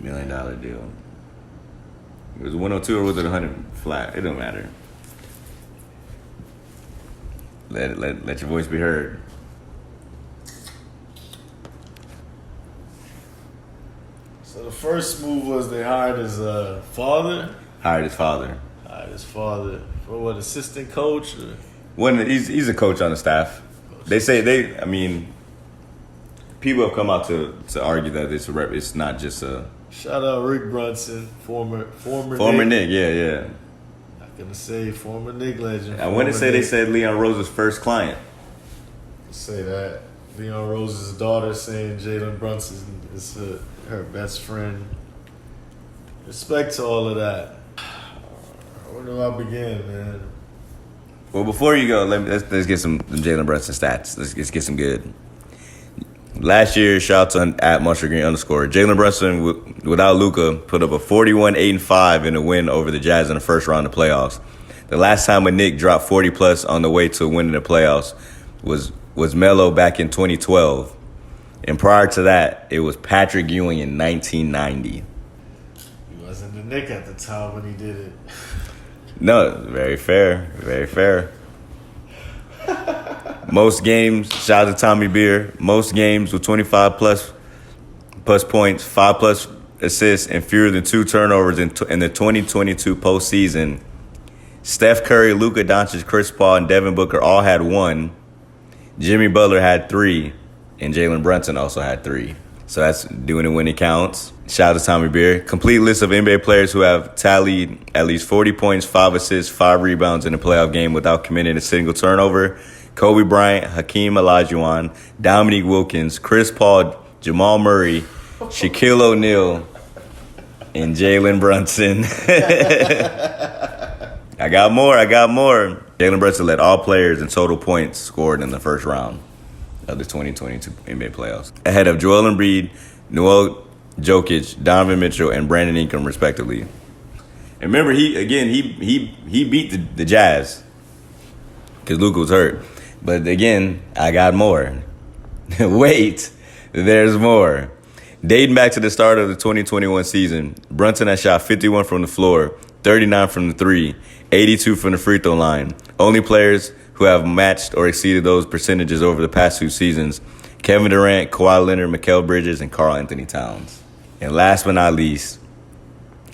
million deal. It was 102 or was it 100 flat? It don't matter. Let your voice be heard. So the first move was they hired his father. Hired his father. For what, assistant coach? He's a coach on the staff. People have come out to argue that it's not just a. Shout out Rick Brunson, former Nick. Yeah. I'm gonna say former Knicks legend. I want to say they said Leon Rose's first client. Say that Leon Rose's daughter saying Jalen Brunson is her best friend. Respect to all of that. Where do I begin, man? Well, before you go, let's get some Jalen Brunson stats. Let's get some good. Last year, shout out to @MonsterGreen_. Jalen Brunson, without Luka, put up a 41-8-5 in a win over the Jazz in the first round of the playoffs. The last time a Knick dropped 40-plus on the way to winning the playoffs was Melo back in 2012. And prior to that, it was Patrick Ewing in 1990. He wasn't the Knick at the time when he did it. No, very fair. Very fair. Most games, shout out to Tommy Beer, most games with 25 plus points, 5 plus assists, and fewer than 2 turnovers in the 2022 postseason. Steph Curry, Luka Doncic, Chris Paul, and Devin Booker all had 1. Jimmy Butler had 3, and Jalen Brunson also had 3. So that's doing it when it counts. Shout out to Tommy Beer. Complete list of NBA players who have tallied at least 40 points, 5 assists, 5 rebounds in a playoff game without committing a single turnover. Kobe Bryant, Hakeem Olajuwon, Dominique Wilkins, Chris Paul, Jamal Murray, Shaquille O'Neal, and Jalen Brunson. I got more. Jalen Brunson led all players in total points scored in the first round of the 2022 NBA playoffs, ahead of Joel Embiid, Noel Jokic, Donovan Mitchell, and Brandon Ingram, respectively. And remember, he beat the Jazz because Luka was hurt. But again, I got more. Wait, there's more. Dating back to the start of the 2021 season, Brunson has shot 51 from the floor, 39 from the three, 82 from the free throw line. Only players who have matched or exceeded those percentages over the past 2 seasons: Kevin Durant, Kawhi Leonard, Mikal Bridges, and Karl Anthony Towns. And last but not least,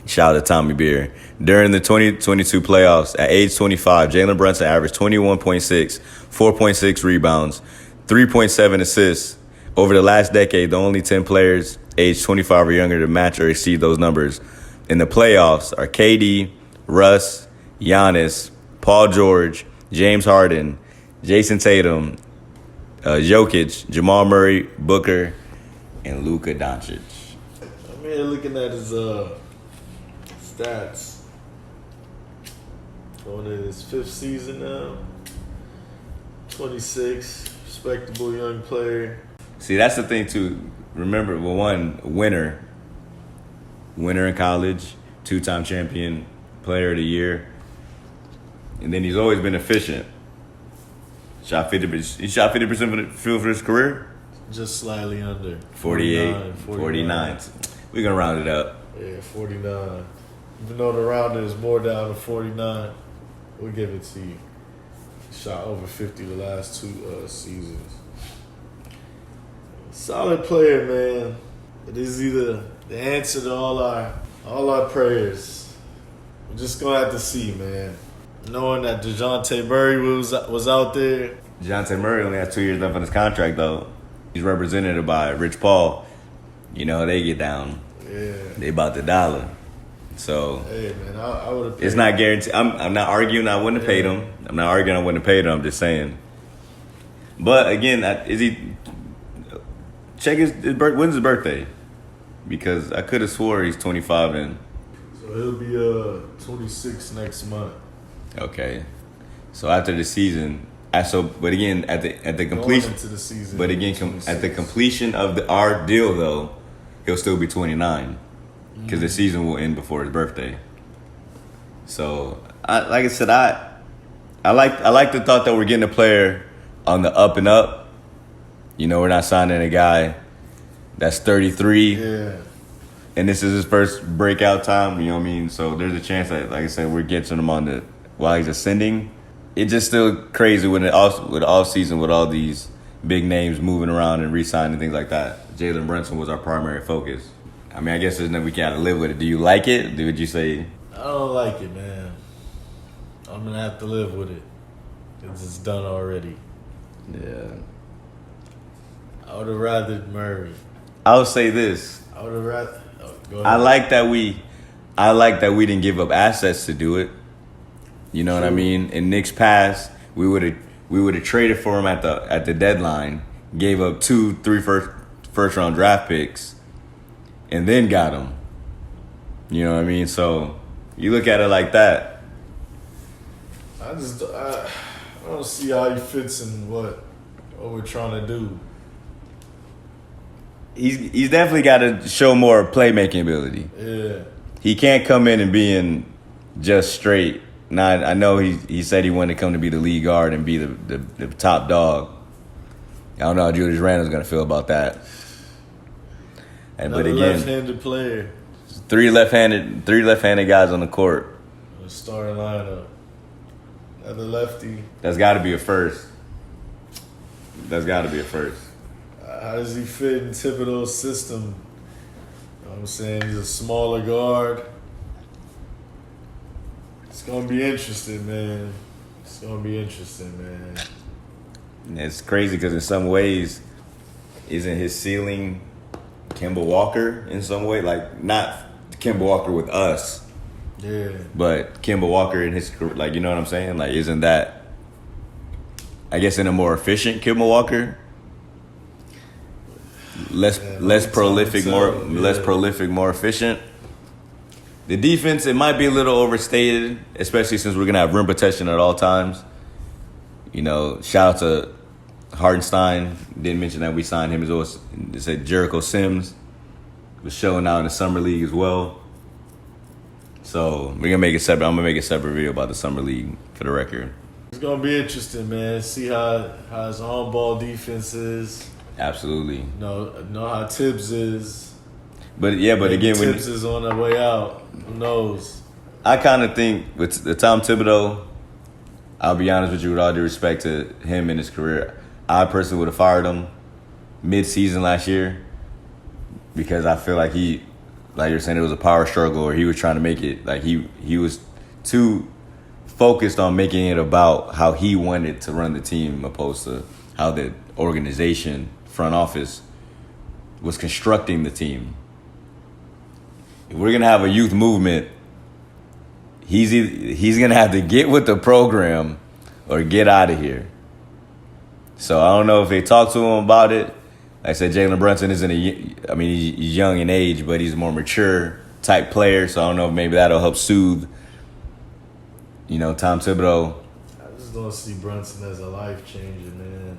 shout out to Tommy Beer. During the 2022 playoffs, at age 25, Jalen Brunson averaged 21.6, 4.6 rebounds, 3.7 assists. Over the last decade, the only 10 players aged 25 or younger to match or exceed those numbers in the playoffs are KD, Russ, Giannis, Paul George, James Harden, Jason Tatum, Jokic, Jamal Murray, Booker, and Luka Doncic. I'm here looking at his stats. Going in his 5th season now. 26, respectable young player. See, that's the thing, too. Remember, well, one, winner in college, 2-time champion, player of the year. And then he's always been efficient. He shot 50% from the field for his career? Just slightly under. 49. We're going to round it up. Yeah, 49. Even though the rounder is more down to 49, we'll give it to you. Shot over 50 the last 2 seasons. Solid player, man. It is either the answer to all our prayers. We're just gonna have to see, man. Knowing that DeJounte Murray was out there. DeJounte Murray only has 2 years left on his contract, though. He's represented by Rich Paul. You know how they get down. Yeah. They about the dollar. So hey, man, I would have. It's not guaranteed. I'm not arguing I wouldn't have paid him. I'm not arguing I wouldn't have paid him. I'm just saying. But again, is he? Check his birth. When's his birthday? Because I could have swore he's 25 and. So he'll be 26 next month. Okay, so after the season, but again at the completion into the season. But again, at the completion of our deal, though, he'll still be 29 because the season will end before his birthday. So, like I said, I like the thought that we're getting a player on the up and up. You know, we're not signing a guy that's 33. Yeah. And this is his first breakout time, you know what I mean? So there's a chance that, like I said, we're getting him while he's ascending. It's just still crazy with off season with all these big names moving around and re-signing and things like that. Jalen Brunson was our primary focus. I mean, I guess there's nothing we can't live with it. Do you like it? Would you say? I don't like it, man. I'm going to have to live with it. It's done already. Yeah. I would have rather Murray. I'll say this. I would have rather. Oh, go ahead. I like that we didn't give up assets to do it. You know what I mean? In Knicks past, we would have traded for him at the deadline, gave up 2-3 first round draft picks, and then got him. You know what I mean? So you look at it like that. I don't see how he fits in what we're trying to do. He's definitely got to show more playmaking ability. Yeah. He can't come in and being just straight. Now, I know he said he wanted to come to be the lead guard and be the top dog. I don't know how Julius Randle's going to feel about that. But again, left-handed player. 3 left-handed guys on the court. The starting lineup. Another lefty. That's got to be a first. How does he fit in Thibodeau's system? You know what I'm saying? He's a smaller guard. It's going to be interesting, man. And it's crazy because in some ways, isn't his ceiling Kimber Walker in some way, like not Kimber Walker with us, but Kimber Walker in his career, like, you know what I'm saying? Like, isn't that, I guess, in a more efficient Kimber Walker, less prolific, more efficient. The defense, it might be a little overstated, especially since we're gonna have rim protection at all times. You know, shout out to Hartenstein. Didn't mention that we signed him as well. It said Jericho Sims was showing out in the summer league as well. So we're gonna make a separate. I'm gonna make a separate video about the summer league for the record. It's gonna be interesting, man. See how his on-ball defense is. Absolutely. Know how Tibbs is. But again, Tibbs is on the way out. Who knows? I kind of think with the Tom Thibodeau, I'll be honest with you, with all due respect to him and his career, I personally would have fired him mid-season last year because I feel like like you're saying, it was a power struggle, or he was trying to make it, like he was too focused on making it about how he wanted to run the team opposed to how the organization, front office, was constructing the team. If we're going to have a youth movement, he's going to have to get with the program or get out of here. So I don't know if they talked to him about it. Like I said, Jalen Brunson isn't he's young in age, but he's a more mature type player. So I don't know if maybe that'll help soothe, Tom Thibodeau. I just don't see Brunson as a life changer, man.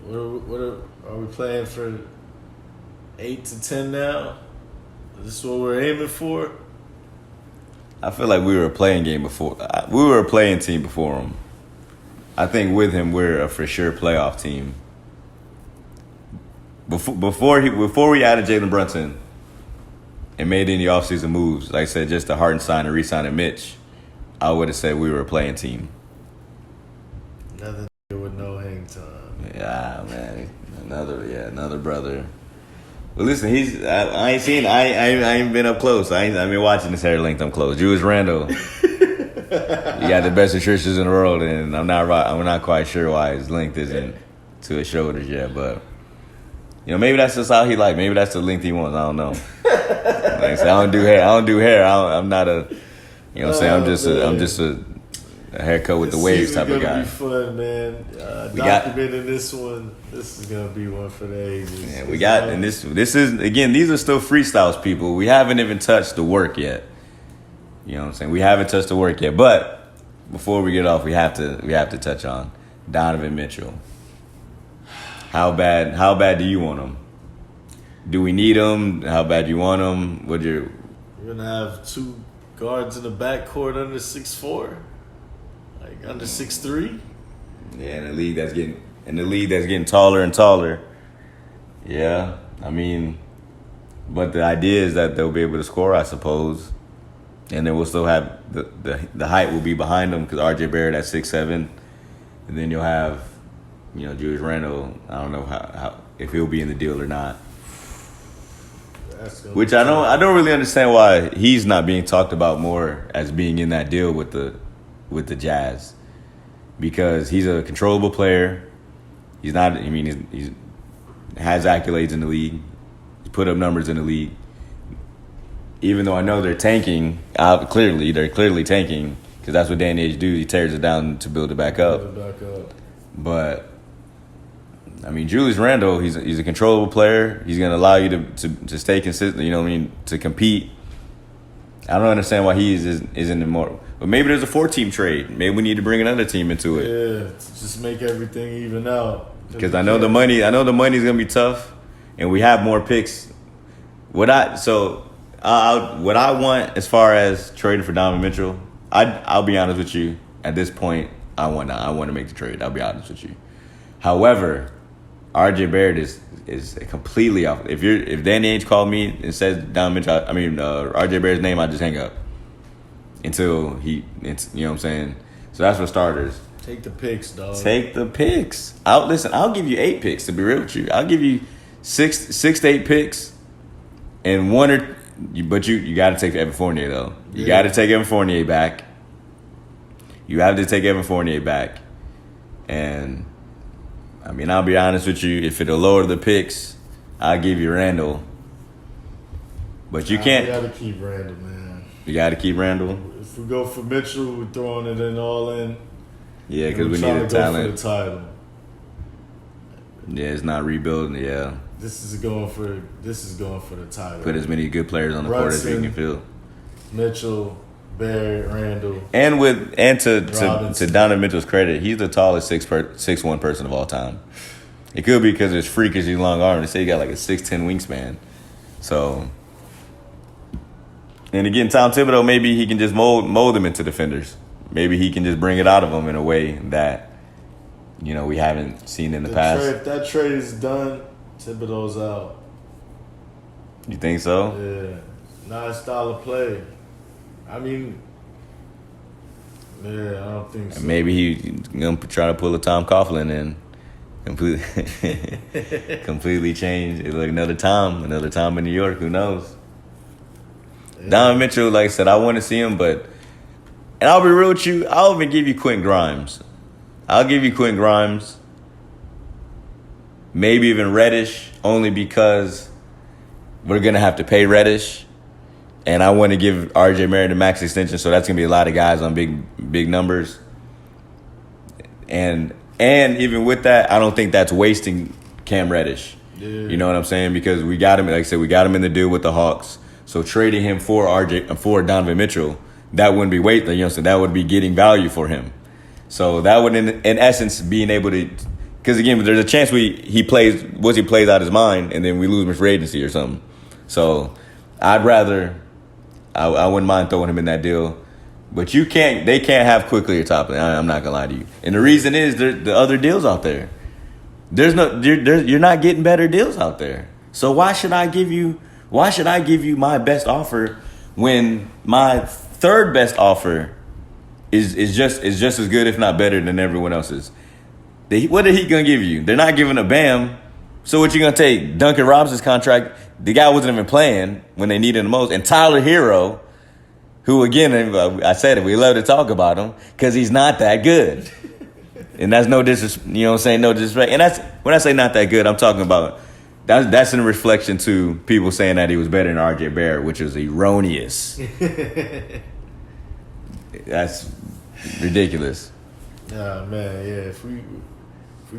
Are we playing for 8 to 10 now? Is this what we're aiming for? I feel like we were a playing game before. We were a playing team before him. I think with him, we're a for sure playoff team. Before we added Jalen Brunson and made any offseason moves, like I said, just to Hartenstein and re-signing Mitch, I would have said we were a playing team. Another with no hang time. Yeah, man. Another brother. But listen, I ain't been up close. I ain't been watching his hair length up close. Julius Randle. He got the best nutritionists in the world, and I'm not quite sure why his length isn't to his shoulders yet, but maybe that's just how he like. Maybe that's the length he wants. I don't know. Like I said, I don't do hair. I'm not a, I'm saying, I'm just a haircut with the waves type of guy. This is gonna be fun, man. Documenting this one. This is gonna be one for the ages. Yeah, and this is, again, these are still freestyles, people. We haven't even touched the work yet. You know what I'm saying? We haven't touched the work yet. But before we get off, we have to touch on Donovan Mitchell. How bad do you want him? Do we need him? How bad do you want him? We're gonna have two guards in the backcourt under 6'4", like under 6'3". Yeah, in the league that's getting taller and taller. Yeah, but the idea is that they'll be able to score, I suppose, and then we'll still have the height will be behind them because R.J. Barrett at 6'7", and then you'll have Julius Randle. I don't know how if he'll be in the deal or not. Which I don't really understand why he's not being talked about more as being in that deal with the Jazz, because he's a controllable player. He's not. He's has accolades in the league. He's put up numbers in the league. Even though I know they're tanking, they're clearly tanking because that's what day and age do. He tears it down to build it back up. But Julius Randle, he's a controllable player. He's going to allow you to stay consistent, to compete. I don't understand why he isn't more. But maybe there's a 4-team trade. Maybe we need to bring another team into it. Yeah, to just make everything even out. Because I know the money's going to be tough, and we have more picks. What I want as far as trading for Donovan Mitchell, I'll be honest with you. At this point, I want to make the trade. I'll be honest with you. However, R.J. Barrett is completely off. If Danny Ainge called me and says Donovan Mitchell, R.J. Barrett's name, I just hang up until you know what I'm saying. So that's for starters. Take the picks, dog. Take the picks. I'll give you 8 picks to be real with you. I'll give you 6 to 8 picks, and but you got to take Evan Fournier though. You got to take Evan Fournier back. You have to take Evan Fournier back, and I'll be honest with you. If it'll lower the picks, I'll give you Randall But you can't. You got to keep Randall, man. You got to keep Randall. If we go for Mitchell, we're throwing it in all in. Yeah, because we need a talent. Go for the title. Yeah, it's not rebuilding. Yeah. This is going for the title. Put as many good players on the court as we can field. Mitchell, Barrett, Randall, and to Donovan Mitchell's credit, he's the tallest 6'1" person of all time. It could be because of his freakishly long arm. They say he got like a 6'10" wingspan. So, and again, Tom Thibodeau, maybe he can just mold them into defenders. Maybe he can just bring it out of them in a way that, we haven't seen in the past. If that trade is done, Thibodeau's out. You think so? Yeah. Not his style of play. I mean, yeah, I don't think so. Maybe he's going to try to pull a Tom Coughlin and completely change. It's like another Tom in New York. Who knows? Yeah. Donovan Mitchell, like I said, I want to see him, and I'll be real with you, I'll even give you Quinn Grimes. I'll give you Quinn Grimes. Maybe even Reddish, only because we're going to have to pay Reddish. And I want to give R.J. Barrett a max extension, so that's going to be a lot of guys on big numbers. And even with that, I don't think that's wasting Cam Reddish. Yeah. You know what I'm saying? Because we got him, like I said, we got him in the deal with the Hawks. So trading him for Donovan Mitchell, that wouldn't be wasting. So that would be getting value for him. So that would, in essence, being able to, because again, there's a chance he plays out his mind, and then we lose him for agency or something. So I'd rather. I wouldn't mind throwing him in that deal. But they can't have Quickly or Toppin. I'm not going to lie to you. And the reason is the other deals out there. You're not getting better deals out there. So why should I give you my best offer when my third best offer is just as good, if not better, than everyone else's? What are he going to give you? They're not giving a Bam. So what you going to take? Duncan Robinson's contract? The guy wasn't even playing when they needed him most. And Tyler Hero, who, again, I said it, we love to talk about him because he's not that good. And that's no disrespect, no disrespect. And that's when I say not that good, I'm talking about that's in reflection to people saying that he was better than R.J. Barrett, which is erroneous. That's ridiculous. Yeah, man, yeah. If we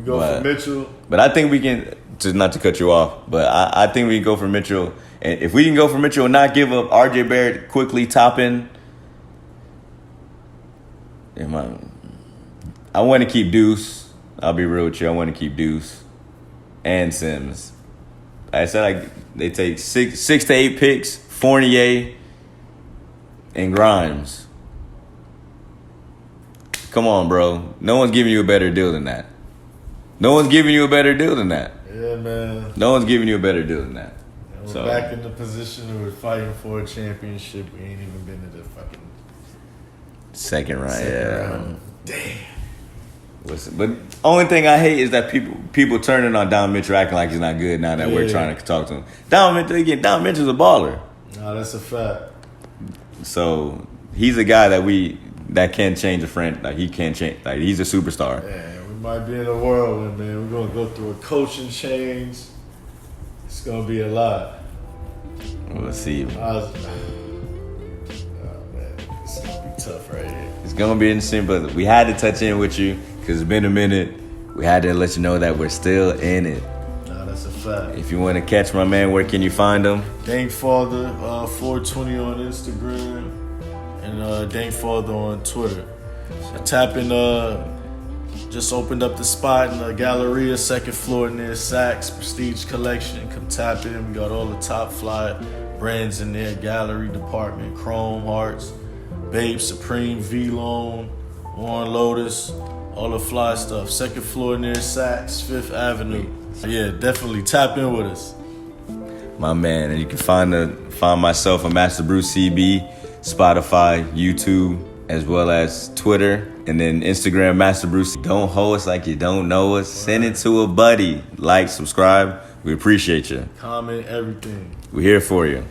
go for Mitchell. But I think we can, not to cut you off, but I think we can go for Mitchell. And if we can go for Mitchell and not give up R.J. Barrett Quickly Toppin, I want to keep Deuce. I'll be real with you. I want to keep Deuce and Sims. I said they take 6 to 8 picks, Fournier and Grimes. Come on, bro. No one's giving you a better deal than that. Yeah, man. No one's giving you a better deal than that. And we're back in the position where we're fighting for a championship. We ain't even been to the fucking second round. Damn. Listen, but only thing I hate is that people turning on Donovan Mitchell acting like he's not good now that we're trying to talk to him. Donovan Mitchell's a baller. No, that's a fact. So he's a guy that can change a friend. Like he can change. Like he's a superstar. Yeah, we might be in a whirlwind, man. We're gonna go through a coaching change. It's gonna be a lot. We'll see. Man, it's gonna be tough right here. It's gonna be interesting, but we had to touch in with you because it's been a minute. We had to let you know that we're still in it. Nah, that's a fact. If you want to catch my man, where can you find him? DankFather 420 on Instagram and DankFather on Twitter. So tap in. Just opened up the spot in the Galleria, second floor near Saks Prestige Collection. Come tap in. We got all the top fly brands in there. Gallery department, Chrome Hearts, Babe, Supreme, V-Lone, Warren Lotus, all the fly stuff. Second floor near Saks, 5th Avenue. Yeah, definitely tap in with us. My man, and you can find myself on Master Bruce CB, Spotify, YouTube, as well as Twitter, and then Instagram, Master Bruce. Don't hold us like you don't know us. Send it to a buddy. Like, subscribe. We appreciate you. Comment, everything. We're here for you.